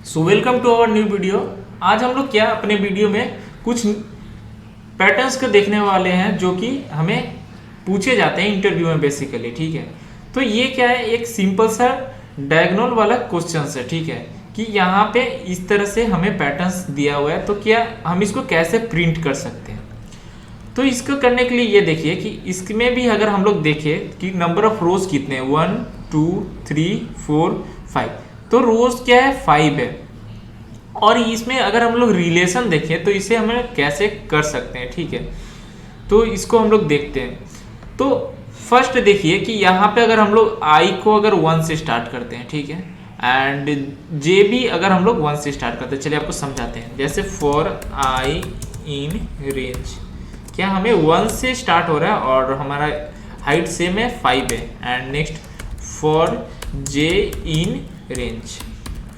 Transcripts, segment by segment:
So welcome to our new video. आज हम लोग क्या अपने वीडियो में कुछ पैटर्न्स को देखने वाले हैं जो कि हमें पूछे जाते हैं इंटरव्यू में बेसिकली। ठीक है, तो ये क्या है, एक सिंपल सा डायगोनल वाला क्वेश्चन है। ठीक है, कि यहाँ पे इस तरह से हमें पैटर्न्स दिया हुआ है, तो क्या हम इसको कैसे प्रिंट कर सकते हैं। तो इसको करने के लिए ये देखिए कि इसमें भी अगर हम लोग देखें कि नंबर ऑफ रोज कितने हैं, 1 2 3 4 5, तो रोज क्या है 5 है। और इसमें अगर हम लोग रिलेशन देखें तो इसे हमें कैसे कर सकते हैं। ठीक है, तो इसको हम लोग देखते हैं। तो फर्स्ट देखिए कि यहाँ पे अगर हम लोग आई को अगर 1 से स्टार्ट करते हैं, ठीक है, एंड जे भी अगर हम लोग 1 से स्टार्ट करते हैं, चलिए आपको समझाते हैं। जैसे फॉर आई इन रेंज, क्या हमें 1 से स्टार्ट हो रहा है और हमारा हाइट सेम है 5 है। And next for J in range,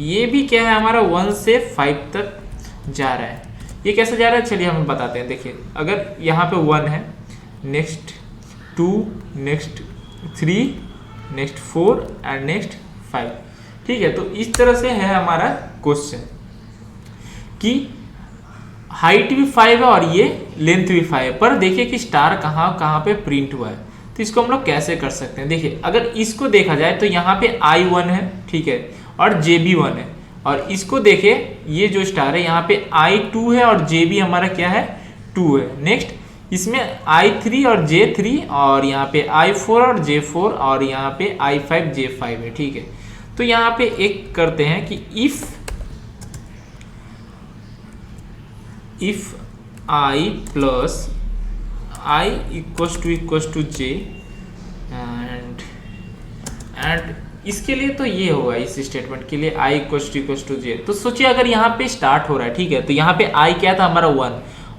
ये भी क्या है हमारा 1 से 5 तक जा रहा है। ये कैसे जा रहा है चलिए हम बताते हैं। देखिए अगर यहाँ पे 1 है, next 2, next 3, next 4 and next 5। ठीक है, तो इस तरह से है हमारा क्वेश्चन कि हाइट भी 5 है और ये लेंथ भी 5 है, पर देखिए कि स्टार कहाँ कहाँ पे प्रिंट हुआ है। तो इसको हम लोग कैसे कर सकते हैं। देखिए अगर इसको देखा जाए तो यहाँ पे I1 है, ठीक है, और जे भी 1 है। और इसको देखे ये जो स्टार है यहाँ पे I2 है और जे भी हमारा क्या है 2 है। नेक्स्ट इसमें I3 और J3 और यहाँ पे I4 और J4 और यहाँ पे I5 J5 है। ठीक है, तो यहाँ पे एक करते हैं कि if I plus I equals to J and इसके लिए तो ये होगा, इस स्टेटमेंट के लिए I इक्वल्स टू J। तो सोचिए अगर यहाँ पे स्टार्ट हो रहा है, ठीक है, तो यहाँ पे I क्या था हमारा 1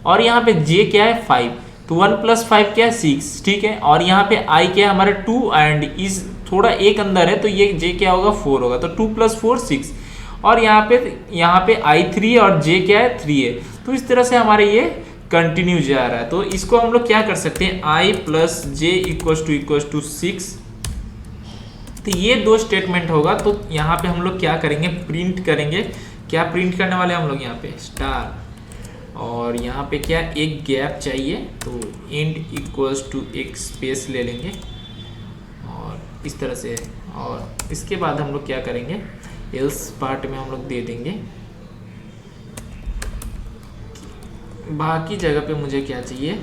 और यहाँ पे J क्या है 5, तो 1 + 5 क्या है 6। ठीक है, और यहाँ पे I क्या है हमारा 2 एंड इस थोड़ा एक अंदर है तो ये J क्या होगा 4 होगा, तो 2 + 4 6। और यहाँ पे I3 और J क्या है 3 है। तो इस तरह से हमारे ये कंटिन्यू जा रहा है। तो इसको हम लोग क्या कर सकते हैं, I plus J equals to 6। तो ये दो स्टेटमेंट होगा। तो यहाँ पे हम लोग क्या करेंगे, प्रिंट करेंगे। क्या प्रिंट करने वाले हम लोग, यहाँ पे स्टार और यहाँ पे क्या एक गैप चाहिए, तो इंड इक्वल्स टू एक स्पेस ले लेंगे और इस तरह से। और इसके बाद हम लोग क्या करेंगे, एल्स पार्ट में हम लोग दे देंगे बाकी जगह पे मुझे क्या चाहिए,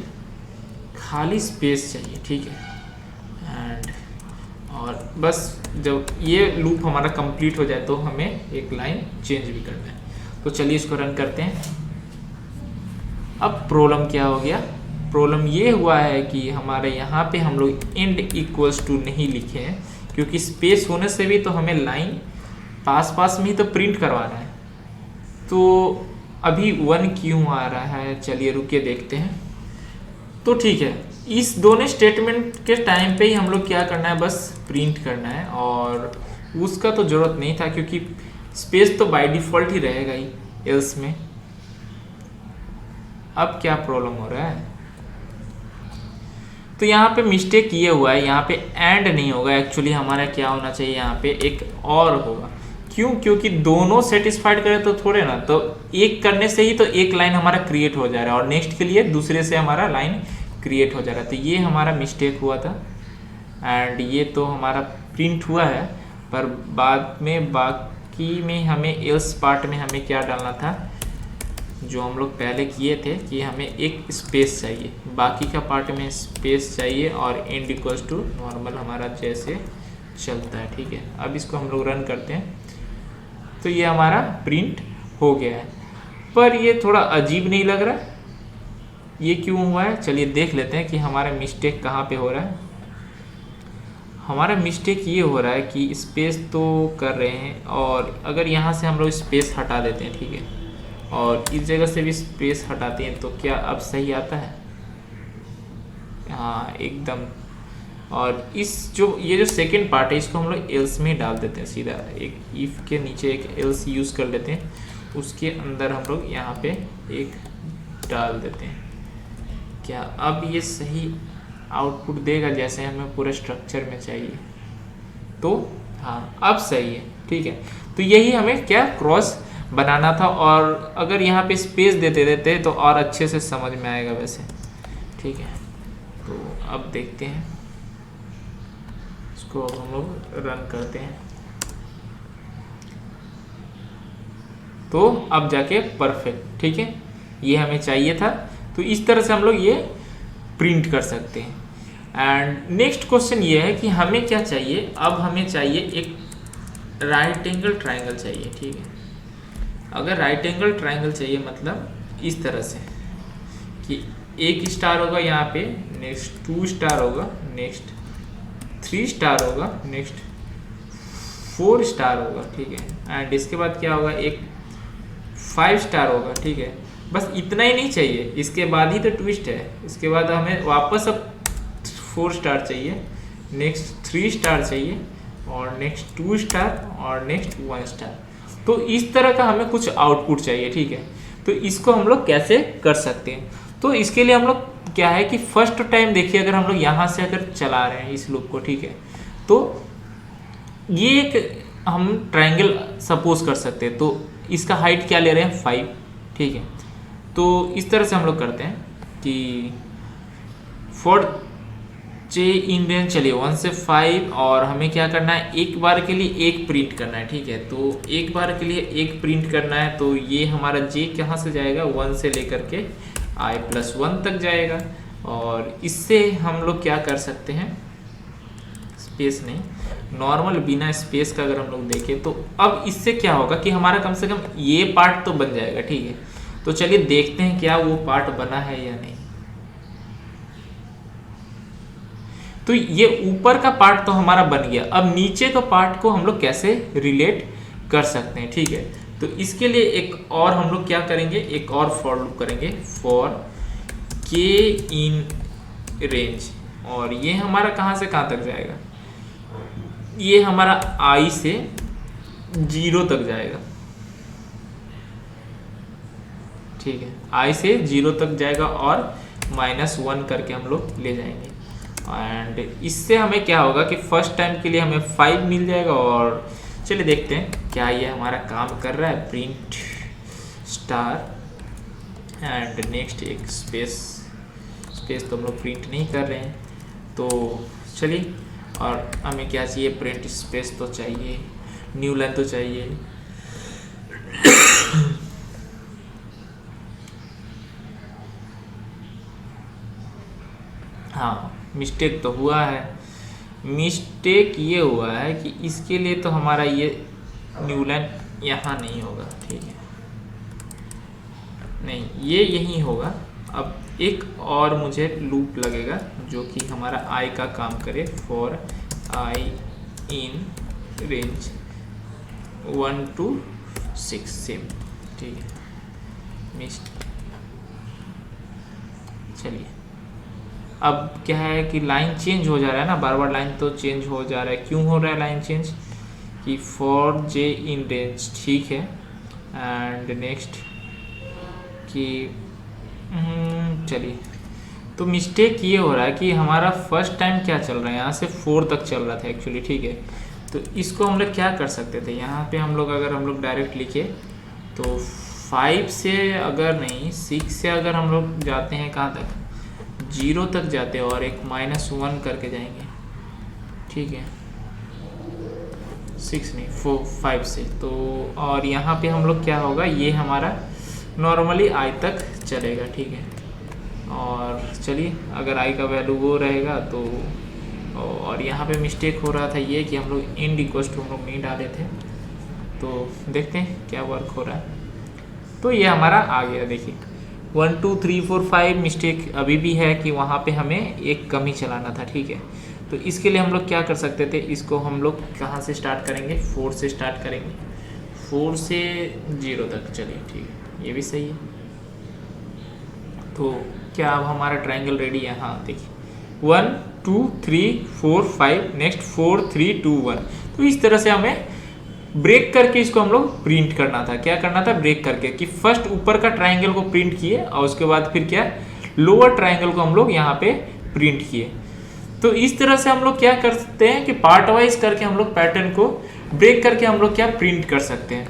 खाली स्पेस चाहिए। ठीक है, एंड और बस जब ये लूप हमारा कंप्लीट हो जाए तो हमें एक लाइन चेंज भी करना है। तो चलिए इसको रन करते हैं। अब प्रॉब्लम क्या हो गया, प्रॉब्लम ये हुआ है कि हमारे यहाँ पे हम लोग एंड इक्वल्स टू नहीं लिखे हैं, क्योंकि स्पेस होने से भी तो हमें लाइन पास पास में ही तो प्रिंट करवाना है। तो अभी 1 क्यों आ रहा है, चलिए रुक के देखते हैं। तो ठीक है, इस दोनों स्टेटमेंट के टाइम पे ही हम लोग क्या करना है, बस प्रिंट करना है। और उसका तो ज़रूरत नहीं था क्योंकि स्पेस तो बाय डिफ़ॉल्ट ही रहेगा ही एल्स में। अब क्या प्रॉब्लम हो रहा है, तो यहाँ पे मिस्टेक ये हुआ है, यहाँ पे एंड नहीं होगा। एक्चुअली हमारा क्या होना चाहिए, यहाँ पे एक और होगा। क्यों, क्योंकि दोनों सेटिस्फाइड करें तो थोड़े ना, तो एक करने से ही तो एक लाइन हमारा क्रिएट हो जा रहा है और नेक्स्ट के लिए दूसरे से हमारा लाइन क्रिएट हो जा रहा है। तो ये हमारा मिस्टेक हुआ था एंड ये तो हमारा प्रिंट हुआ है, पर बाद में बाकी में हमें एल्स पार्ट में हमें क्या डालना था, जो हम लोग पहले किए थे कि हमें एक स्पेस चाहिए, बाकी का पार्ट में स्पेस चाहिए और एंड इक्वल्स टू नॉर्मल हमारा जैसे चलता है। ठीक है, अब इसको हम लोग रन करते हैं तो ये हमारा प्रिंट हो गया है, पर ये थोड़ा अजीब नहीं लग रहा, ये क्यों हुआ है। चलिए देख लेते हैं कि हमारा मिस्टेक कहाँ पे हो रहा है। हमारा मिस्टेक ये हो रहा है कि स्पेस तो कर रहे हैं और अगर यहाँ से हम लोग स्पेस हटा देते हैं, ठीक है, और इस जगह से भी स्पेस हटाते हैं, तो क्या अब सही आता है, हाँ एकदम। और ये जो सेकंड पार्ट है इसको हम लोग एल्स में डाल देते हैं सीधा, एक इफ के नीचे एक एल्स यूज़ कर लेते हैं, उसके अंदर हम लोग यहाँ पे एक डाल देते हैं। क्या अब ये सही आउटपुट देगा जैसे हमें पूरे स्ट्रक्चर में चाहिए? तो हाँ अब सही है। ठीक है, तो यही हमें क्या क्रॉस बनाना था, और अगर यहाँ पे स्पेस देते देते तो और अच्छे से समझ में आएगा वैसे, ठीक है। तो अब देखते हैं इसको, अब हम लोग रन करते हैं तो अब जाके परफेक्ट, ठीक है, ये हमें चाहिए था। तो इस तरह से हम लोग ये प्रिंट कर सकते हैं। एंड नेक्स्ट क्वेश्चन ये है कि हमें क्या चाहिए, अब हमें चाहिए एक राइट एंगल ट्रायंगल चाहिए, ठीक है। अगर राइट एंगल ट्रायंगल चाहिए मतलब इस तरह से कि एक स्टार होगा यहाँ पे, नेक्स्ट 2 स्टार होगा, नेक्स्ट 3 स्टार होगा, नेक्स्ट 4 स्टार होगा, ठीक है। एंड इसके बाद क्या होगा, एक 5 स्टार होगा, ठीक है। बस इतना ही नहीं चाहिए, इसके बाद ही तो ट्विस्ट है। इसके बाद हमें वापस अब 4 स्टार चाहिए, नेक्स्ट 3 स्टार चाहिए, और नेक्स्ट 2 स्टार, और नेक्स्ट 1 स्टार। तो इस तरह का हमें कुछ आउटपुट चाहिए, ठीक है। तो इसको हम लोग कैसे कर सकते हैं, तो इसके लिए हम लोग क्या है कि फर्स्ट टाइम देखिए, अगर हम लोग यहाँ से अगर चला रहे हैं इस लूप को, ठीक है, तो ये एक हम ट्रायंगल सपोज कर सकते हैं। तो इसका हाइट क्या ले रहे हैं, 5, ठीक है। तो इस तरह से हम लोग करते हैं कि फॉर जे इन रेंज, चलिए 1 से 5, और हमें क्या करना है, एक बार के लिए एक प्रिंट करना है, ठीक है। तो एक बार के लिए एक प्रिंट करना है, तो ये हमारा जे कहाँ से जाएगा, 1 से लेकर के i+1 तक जाएगा। और इससे हम लोग क्या कर सकते हैं, स्पेस नहीं, नॉर्मल बिना स्पेस का अगर हम लोग देखें, तो अब इससे क्या होगा कि हमारा कम से कम ये पार्ट तो बन जाएगा, ठीक है। तो चलिए देखते हैं क्या वो पार्ट बना है या नहीं। तो ये ऊपर का पार्ट तो हमारा बन गया, अब नीचे का पार्ट को हम लोग कैसे रिलेट कर सकते हैं, ठीक है। तो इसके लिए एक और हम लोग क्या करेंगे, एक और फॉर लूप करेंगे, फॉर के इन रेंज, और ये हमारा कहाँ से कहाँ तक जाएगा, ये हमारा i से 0 तक जाएगा, ठीक है। i से 0 तक जाएगा और -1 करके हम लोग ले जाएंगे। एंड इससे हमें क्या होगा कि फर्स्ट टाइम के लिए हमें 5 मिल जाएगा। और चलिए देखते हैं क्या ये हमारा काम कर रहा है, प्रिंट स्टार, एंड नेक्स्ट एक स्पेस तो हम लोग प्रिंट नहीं कर रहे हैं। तो चलिए, और हमें क्या चाहिए, प्रिंट स्पेस तो चाहिए, न्यू लाइन तो चाहिए। हाँ, मिस्टेक तो हुआ है। मिस्टेक ये हुआ है कि इसके लिए तो हमारा ये न्यू लाइन यहाँ नहीं होगा, ठीक है, नहीं, ये यहीं होगा। अब एक और मुझे लूप लगेगा जो कि हमारा आई का काम करे, for I in range 1 to 6 same, ठीक है। चलिए, अब क्या है कि लाइन चेंज हो जा रहा है ना, बार बार लाइन तो चेंज हो जा रहा है। क्यों हो रहा है लाइन चेंज, कि फॉर जे इन रेंज, ठीक है। एंड नेक्स्ट कि चलिए, तो मिस्टेक ये हो रहा है कि हमारा फर्स्ट टाइम क्या चल रहा है, यहाँ से 4 तक चल रहा था एक्चुअली, ठीक है। तो इसको हम लोग क्या कर सकते थे, यहाँ पे हम लोग अगर हम लोग डायरेक्ट लिखे तो 5 से अगर नहीं 6 से अगर हम लोग जाते हैं कहाँ तक, 0 तक जाते हैं, और एक -1 करके जाएंगे, ठीक है। 6 नहीं 5 से, तो और यहाँ पे हम लोग क्या होगा, ये हमारा नॉर्मली i तक चलेगा, ठीक है। और चलिए, अगर i का वैल्यू वो रहेगा तो, और यहाँ पे मिस्टेक हो रहा था ये कि हम लोग इंड इक्वल्स टू हम लोग नहीं डाले थे। तो देखते हैं क्या वर्क हो रहा है। तो ये हमारा आ गया, देखिए 1 2 3 4 5 मिस्टेक अभी भी है कि वहाँ पे हमें एक कम ही चलाना था, ठीक है। तो इसके लिए हम लोग क्या कर सकते थे, इसको हम लोग कहाँ से स्टार्ट करेंगे, 4 से स्टार्ट करेंगे, 4 से 0 तक, चलिए ठीक है, ये भी सही है। तो क्या अब हमारा ट्रायंगल रेडी है, हाँ देखिए 1 2 3 4 5, नेक्स्ट 4 3 2 1। तो इस तरह से हमें ब्रेक करके इसको हम लोग प्रिंट करना था। क्या करना था, ब्रेक करके, कि फर्स्ट ऊपर का ट्रायंगल को प्रिंट किए और उसके बाद फिर क्या, लोअर ट्रायंगल को हम लोग यहाँ पे प्रिंट किए। तो इस तरह से हम लोग क्या कर सकते हैं कि पार्ट वाइज करके हम लोग पैटर्न को ब्रेक करके हम लोग क्या प्रिंट कर सकते हैं।